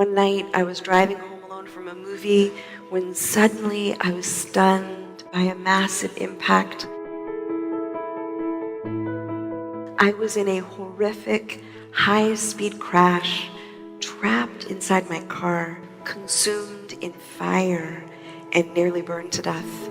One night I was driving home alone from a movie when suddenly I was stunned by a massive impact. I was in a horrific, high-speed crash, trapped inside my car, consumed in fire, and nearly burned to death.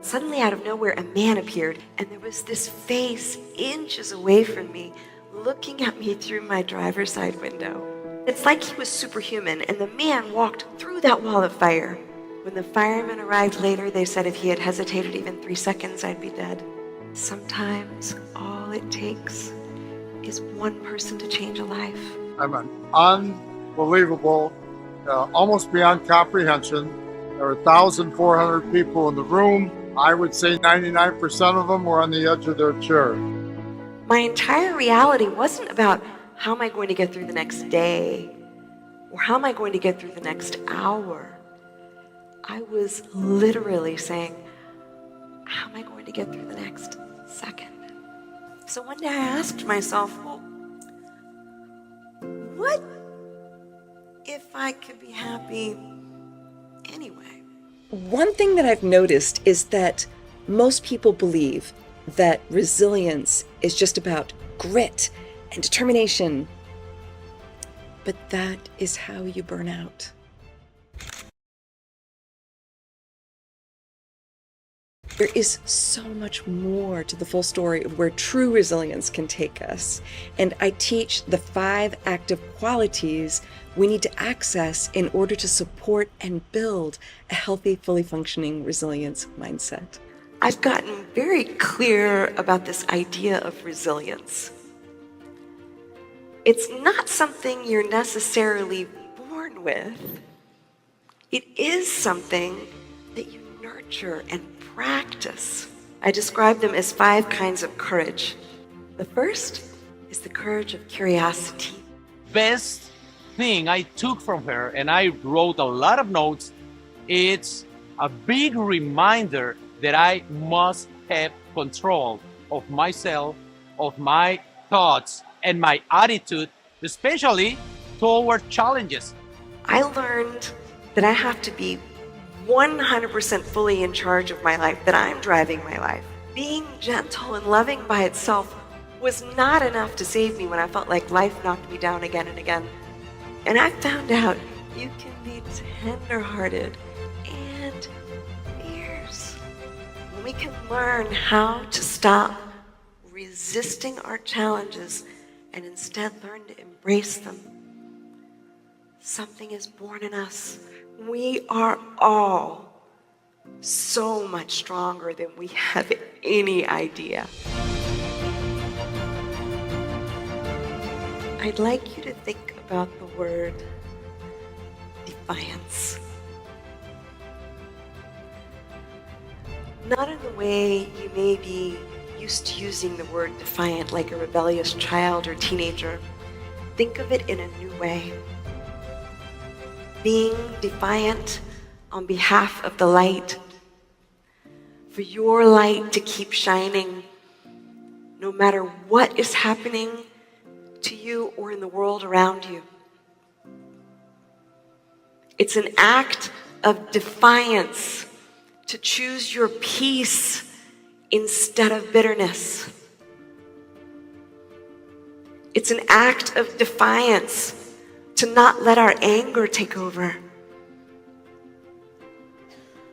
Suddenly, out of nowhere, a man appeared, and there was this face inches away from me, looking at me through my driver's side window. It's like he was superhuman, and the man walked through that wall of fire. When the firemen arrived later, they said if he had hesitated even 3 seconds, I'd be dead. Sometimes all it takes is one person to change a life. I'm an unbelievable, almost beyond comprehension. There were 1,400 people in the room. I would say 99% of them were on the edge of their chair. My entire reality wasn't about how am I going to get through the next day or how am I going to get through the next hour. I was literally saying, how am I going to get through the next second? So one day I asked myself, well, what if I could be happy anyway? One thing that I've noticed is that most people believe that resilience is just about grit and determination, but that is how you burn out. There is so much more to the full story of where true resilience can take us. And I teach the 5 active qualities we need to access in order to support and build a healthy, fully functioning resilience mindset. I've gotten very clear about this idea of resilience. It's not something you're necessarily born with. It is something that you nurture and practice. I describe them as 5 kinds of courage. The first is the courage of curiosity. Best thing I took from her, and I wrote a lot of notes, it's a big reminder that I must have control of myself, of my thoughts, and my attitude, especially toward challenges. I learned that I have to be 100% fully in charge of my life, that I'm driving my life. Being gentle and loving by itself was not enough to save me when I felt like life knocked me down again and again. And I found out you can be tender-hearted and fierce. When we can learn how to stop resisting our challenges and instead learn to embrace them, something is born in us. We are all so much stronger than we have any idea. I'd like you to think about the word defiance. Not in the way you may be used to using the word defiant, like a rebellious child or teenager. Think of it in a new way. Being defiant on behalf of the light, for your light to keep shining no matter what is happening to you or in the world around you. It's an act of defiance to choose your peace instead of bitterness. It's an act of defiance to not let our anger take over.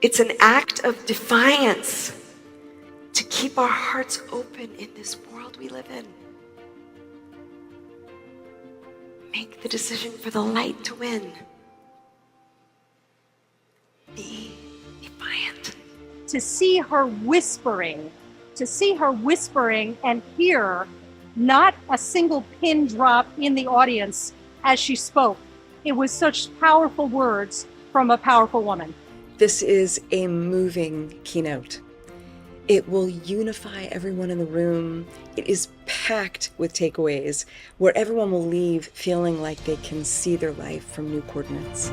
It's an act of defiance to keep our hearts open in this world we live in. Make the decision for the light to win. Be defiant. To see her whispering and hear not a single pin drop in the audience as she spoke. It was such powerful words from a powerful woman. This is a moving keynote. It will unify everyone in the room. It is packed with takeaways where everyone will leave feeling like they can see their life from new coordinates.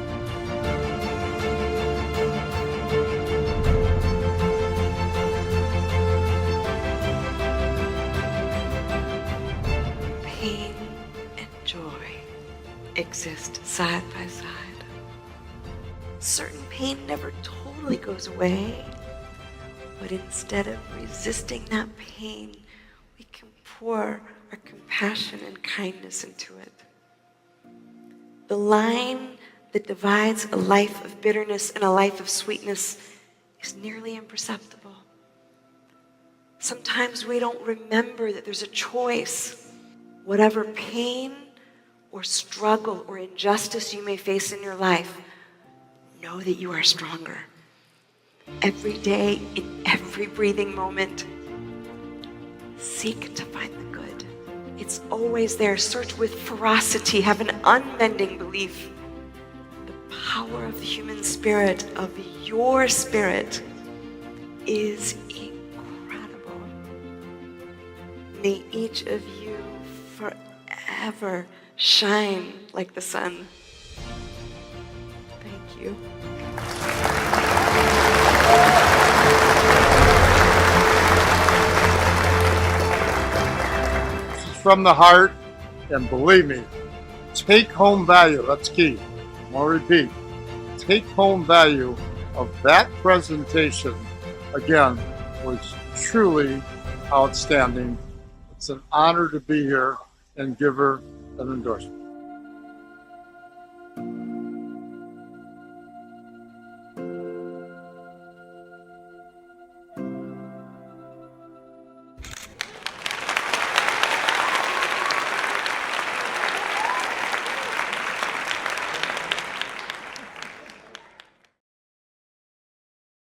Pain exist side by side. Certain pain never totally goes away, but instead of resisting that pain, we can pour our compassion and kindness into it. The line that divides a life of bitterness and a life of sweetness is nearly imperceptible. Sometimes we don't remember that there's a choice. Whatever pain or struggle or injustice you may face in your life, know that you are stronger. Every day, in every breathing moment, seek to find the good. It's always there. Search with ferocity. Have an unbending belief. The power of the human spirit, of your spirit, is incredible. May each of you forever shine like the sun. Thank you. This is from the heart, and believe me, take home value, that's key. I'll repeat, take home value of that presentation, again, was truly outstanding. It's an honor to be here and give her an endorsement.